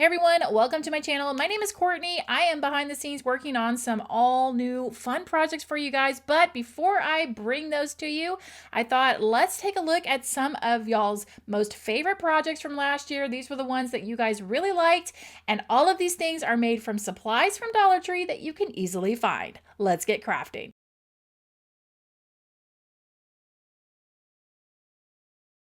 Hey everyone, welcome to my channel. My name is Courtney. I am behind the scenes working on some all new fun projects for you guys. But before I bring those to you, I thought let's take a look at some of y'all's most favorite projects from last year. These were the ones that you guys really liked. And all of these things are made from supplies from Dollar Tree that you can easily find. Let's get crafting.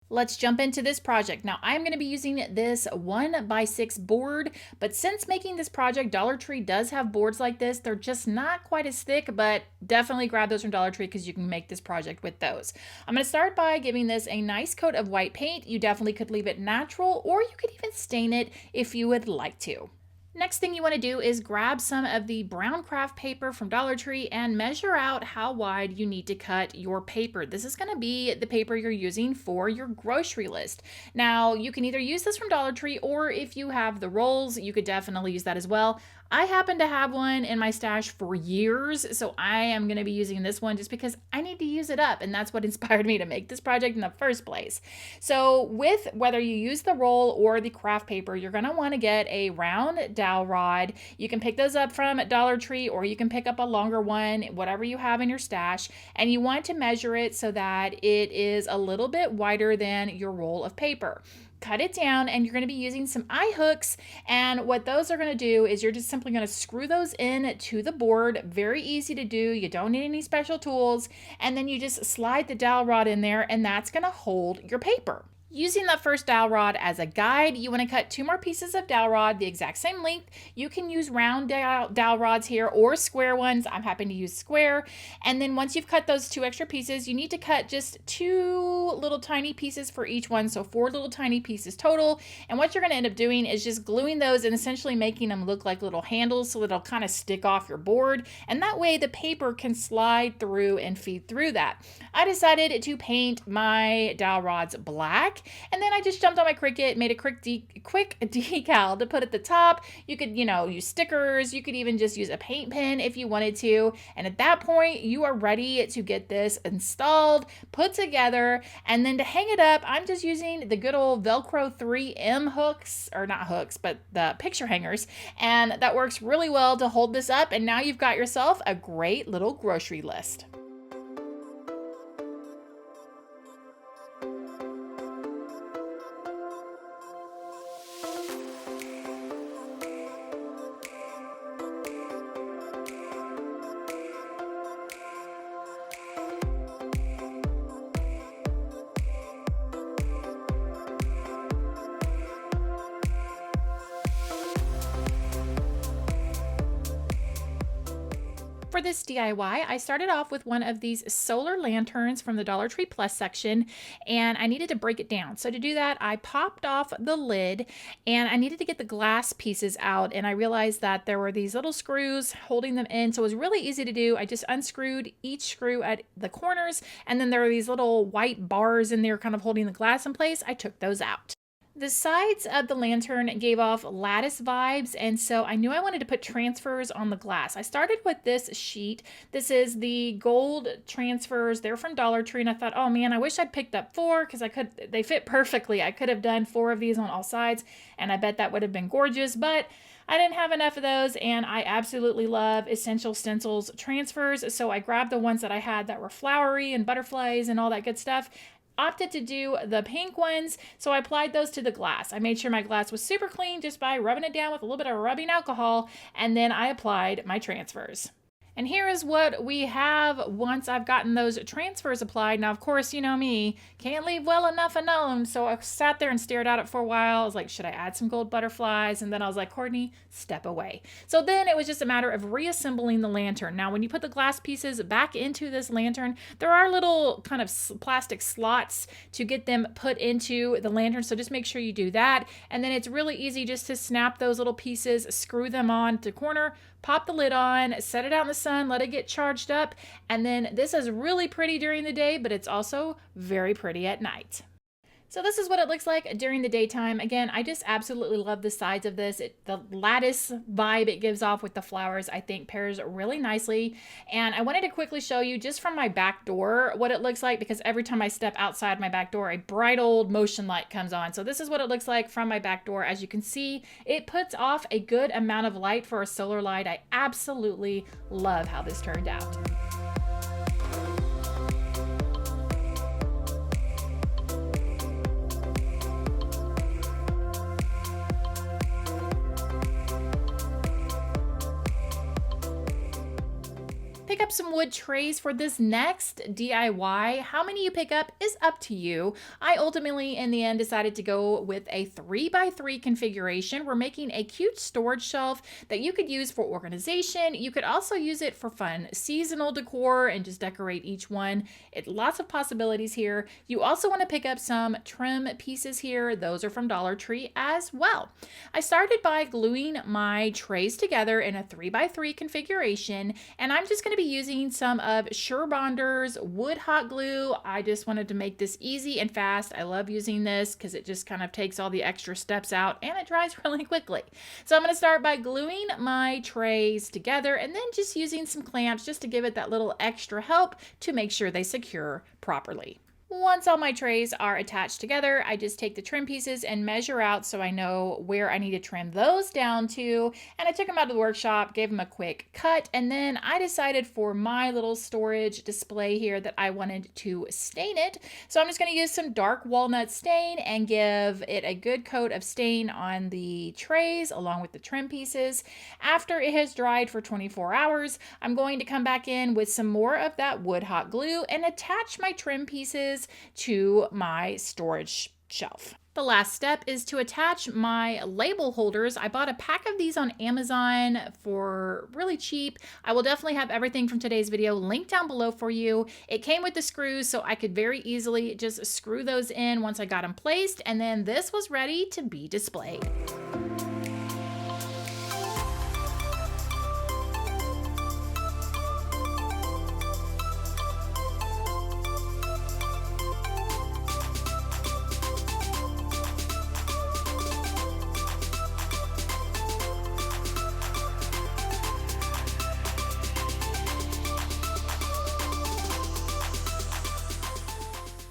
Let's jump into this project. Now I'm going to be using this 1x6 board, but since making this project, Dollar Tree does have boards like this. They're just not quite as thick, but definitely grab those from Dollar Tree because you can make this project with those. I'm going to start by giving this a nice coat of white paint. You definitely could leave it natural, or you could even stain it if you would like to. Next thing you want to do is grab some of the brown craft paper from Dollar Tree and measure out how wide you need to cut your paper. This is going to be the paper you're using for your grocery list. Now, you can either use this from Dollar Tree, or if you have the rolls, you could definitely use that as well. I happen to have one in my stash for years, so I am going to be using this one just because I need to use it up, and that's what inspired me to make this project in the first place. So with whether you use the roll or the craft paper, you're going to want to get a round dowel rod. You can pick those up from Dollar Tree, or you can pick up a longer one, whatever you have in your stash, and you want to measure it so that it is a little bit wider than your roll of paper. Cut it down, and you're going to be using some eye hooks, and what those are going to do is you're just simply going to screw those in to the board. Very easy to do. You don't need any special tools, and then you just slide the dowel rod in there, and that's going to hold your paper. Using that first dowel rod as a guide, you want to cut 2 more pieces of dowel rod the exact same length. You can use round dowel rods here or square ones. I'm happy to use square. And then once you've cut those 2 extra pieces, you need to cut just 2 little tiny pieces for each one, so 4 little tiny pieces total. And what you're going to end up doing is just gluing those and essentially making them look like little handles so that it'll kind of stick off your board. And that way the paper can slide through and feed through that. I decided to paint my dowel rods black. And then I just jumped on my Cricut, made a quick decal to put at the top. You could, use stickers. You could even just use a paint pen if you wanted to. And at that point, you are ready to get this installed, put together, and then to hang it up, I'm just using the good old Velcro 3M hooks, or not hooks, but the picture hangers. And that works really well to hold this up. And now you've got yourself a great little grocery list. For this DIY, I started off with one of these solar lanterns from the Dollar Tree Plus section, and I needed to break it down. So to do that, I popped off the lid, and I needed to get the glass pieces out, and I realized that there were these little screws holding them in, so it was really easy to do. I just unscrewed each screw at the corners, and then there were these little white bars in there kind of holding the glass in place. I took those out. The sides of the lantern gave off lattice vibes, and so I knew I wanted to put transfers on the glass. I started with this sheet. This is the gold transfers. They're from Dollar Tree, and I thought, oh man, I wish I'd picked up 4 because they fit perfectly. I could have done 4 of these on all sides, and I bet that would have been gorgeous, but I didn't have enough of those, and I absolutely love Essential Stencils transfers, so I grabbed the ones that I had that were flowery and butterflies and all that good stuff. Opted to do the pink ones, so I applied those to the glass. I made sure my glass was super clean just by rubbing it down with a little bit of rubbing alcohol, and then I applied my transfers. And here is what we have once I've gotten those transfers applied. Now, of course, you know me, can't leave well enough alone. So I sat there and stared at it for a while. I was like, should I add some gold butterflies? And then I was like, Courtney, step away. So then it was just a matter of reassembling the lantern. Now, when you put the glass pieces back into this lantern, there are little kind of plastic slots to get them put into the lantern. So just make sure you do that. And then it's really easy just to snap those little pieces, screw them on to the corner, pop the lid on, set it out in the sun, let it get charged up, and then this is really pretty during the day, but it's also very pretty at night. So this is what it looks like during the daytime. Again, I just absolutely love the sides of this. The lattice vibe it gives off with the flowers, I think pairs really nicely. And I wanted to quickly show you just from my back door what it looks like, because every time I step outside my back door, a bright old motion light comes on. So this is what it looks like from my back door. As you can see, it puts off a good amount of light for a solar light. I absolutely love how this turned out. Pick up some wood trays for this next DIY. How many you pick up is up to you. I ultimately, in the end, decided to go with a 3x3 configuration. We're making a cute storage shelf that you could use for organization. You could also use it for fun seasonal decor and just decorate each one. Lots of possibilities here. You also want to pick up some trim pieces here. Those are from Dollar Tree as well. I started by gluing my trays together in a 3x3 configuration, and I'm just going to be using some of Surebonder's wood hot glue. I just wanted to make this easy and fast. I love using this because it just kind of takes all the extra steps out and it dries really quickly. So I'm going to start by gluing my trays together and then just using some clamps just to give it that little extra help to make sure they secure properly. Once all my trays are attached together, I just take the trim pieces and measure out so I know where I need to trim those down to. And I took them out of the workshop, gave them a quick cut, and then I decided for my little storage display here that I wanted to stain it. So I'm just going to use some dark walnut stain and give it a good coat of stain on the trays along with the trim pieces. After it has dried for 24 hours, I'm going to come back in with some more of that wood hot glue and attach my trim pieces to my storage shelf. The last step is to attach my label holders. I bought a pack of these on Amazon for really cheap. I will definitely have everything from today's video linked down below for you. It came with the screws, so I could very easily just screw those in once I got them placed, and then this was ready to be displayed.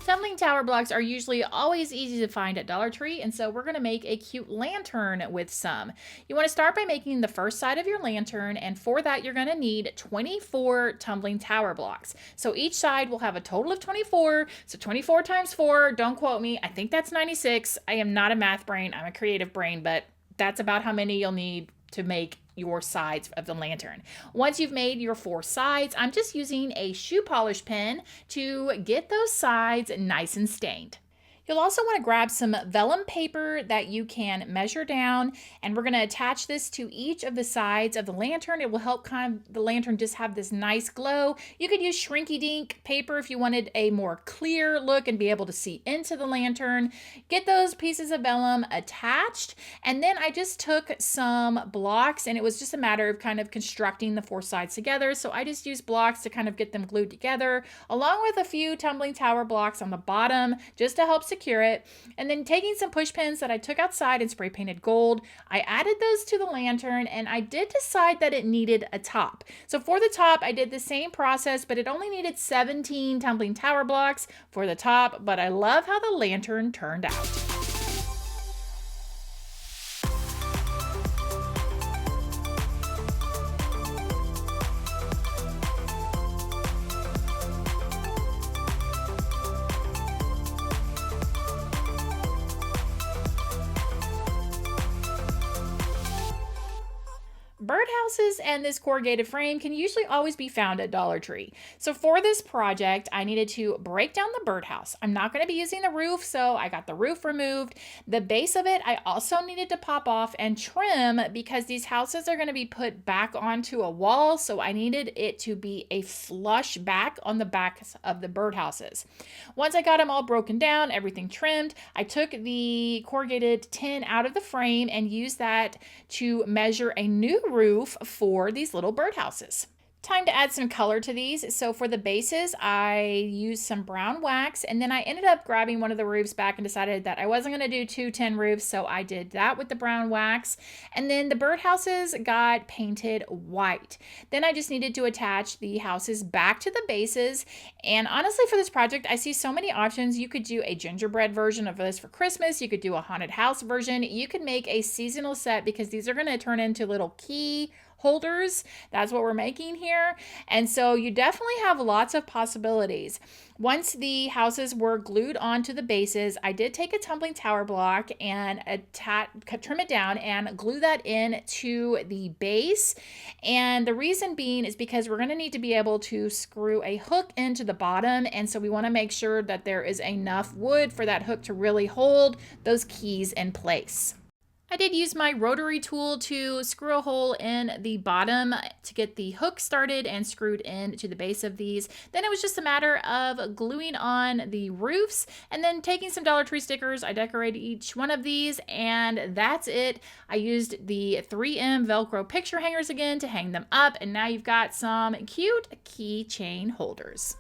Tumbling tower blocks are usually always easy to find at Dollar Tree, and so we're going to make a cute lantern with some. You want to start by making the first side of your lantern, and for that you're going to need 24 tumbling tower blocks. So each side will have a total of 24, so 24 times 4, don't quote me, I think that's 96. I am not a math brain, I'm a creative brain, but that's about how many you'll need to make your sides of the lantern. Once you've made your 4 sides, I'm just using a shoe polish pen to get those sides nice and stained. You'll also want to grab some vellum paper that you can measure down, and we're going to attach this to each of the sides of the lantern. It will help the lantern just have this nice glow. You could use Shrinky Dink paper if you wanted a more clear look and be able to see into the lantern. Get those pieces of vellum attached, and then I just took some blocks, and it was just a matter of kind of constructing the 4 sides together. So I just used blocks to kind of get them glued together, along with a few tumbling tower blocks on the bottom just to help secure it. And then taking some push pins that I took outside and spray painted gold, I added those to the lantern, and I did decide that it needed a top. So for the top, I did the same process, but it only needed 17 tumbling tower blocks for the top, but I love how the lantern turned out. Birdhouses and this corrugated frame can usually always be found at Dollar Tree. So for this project, I needed to break down the birdhouse. I'm not going to be using the roof, so I got the roof removed. The base of it, I also needed to pop off and trim because these houses are going to be put back onto a wall, so I needed it to be a flush back on the backs of the birdhouses. Once I got them all broken down, everything trimmed, I took the corrugated tin out of the frame and used that to measure a new roof for these little birdhouses. Time to add some color to these. So for the bases, I used some brown wax, and then I ended up grabbing one of the roofs back and decided that I wasn't going to do 2 tin roofs, so I did that with the brown wax. And then the birdhouses got painted white. Then I just needed to attach the houses back to the bases. And honestly, for this project, I see so many options. You could do a gingerbread version of this for Christmas. You could do a haunted house version. You could make a seasonal set, because these are going to turn into little key holders. That's what we're making here. And so you definitely have lots of possibilities. Once the houses were glued onto the bases, I did take a tumbling tower block and trim it down and glue that in to the base. And the reason being is because we're going to need to be able to screw a hook into the bottom. And so we want to make sure that there is enough wood for that hook to really hold those keys in place. I did use my rotary tool to screw a hole in the bottom to get the hook started and screwed into the base of these. Then it was just a matter of gluing on the roofs and then taking some Dollar Tree stickers. I decorated each one of these, and that's it. I used the 3M Velcro picture hangers again to hang them up, and now you've got some cute keychain holders.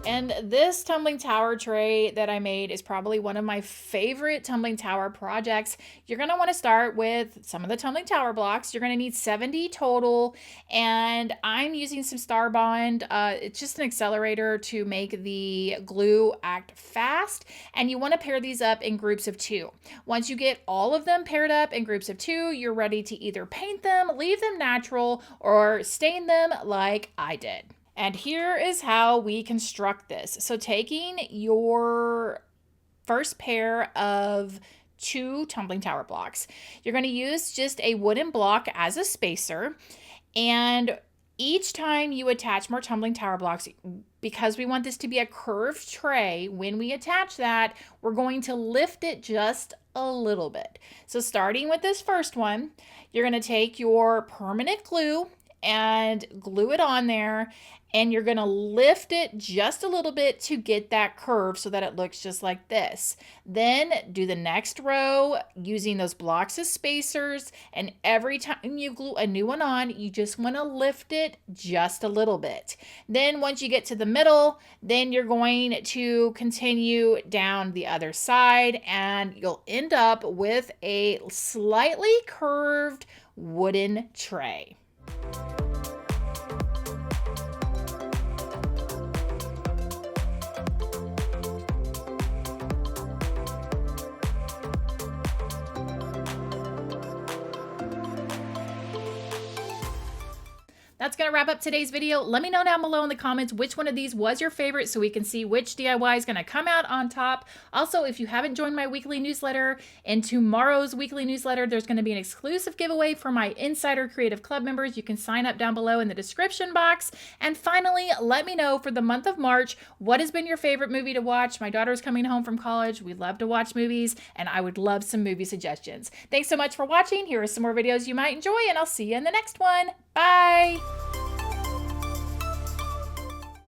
And this tumbling tower tray that I made is probably one of my favorite tumbling tower projects. You're going to want to start with some of the tumbling tower blocks. You're going to need 70 total, and I'm using some Star Bond. It's just an accelerator to make the glue act fast, and you want to pair these up in groups of 2. Once you get all of them paired up in groups of 2, you're ready to either paint them, leave them natural, or stain them like I did. And here is how we construct this. So taking your first pair of 2 tumbling tower blocks, you're going to use just a wooden block as a spacer. And each time you attach more tumbling tower blocks, because we want this to be a curved tray, when we attach that, we're going to lift it just a little bit. So starting with this first one, you're going to take your permanent glue and glue it on there, and you're going to lift it just a little bit to get that curve so that it looks just like this. Then do the next row using those blocks as spacers, and every time you glue a new one on, you just want to lift it just a little bit. Then once you get to the middle, then you're going to continue down the other side, and you'll end up with a slightly curved wooden tray. That's going to wrap up today's video. Let me know down below in the comments which one of these was your favorite so we can see which DIY is going to come out on top. Also, if you haven't joined my weekly newsletter, in tomorrow's weekly newsletter, there's going to be an exclusive giveaway for my Insider Creative Club members. You can sign up down below in the description box. And finally, let me know for the month of March, what has been your favorite movie to watch? My daughter's coming home from college. We love to watch movies, and I would love some movie suggestions. Thanks so much for watching. Here are some more videos you might enjoy, and I'll see you in the next one. Bye!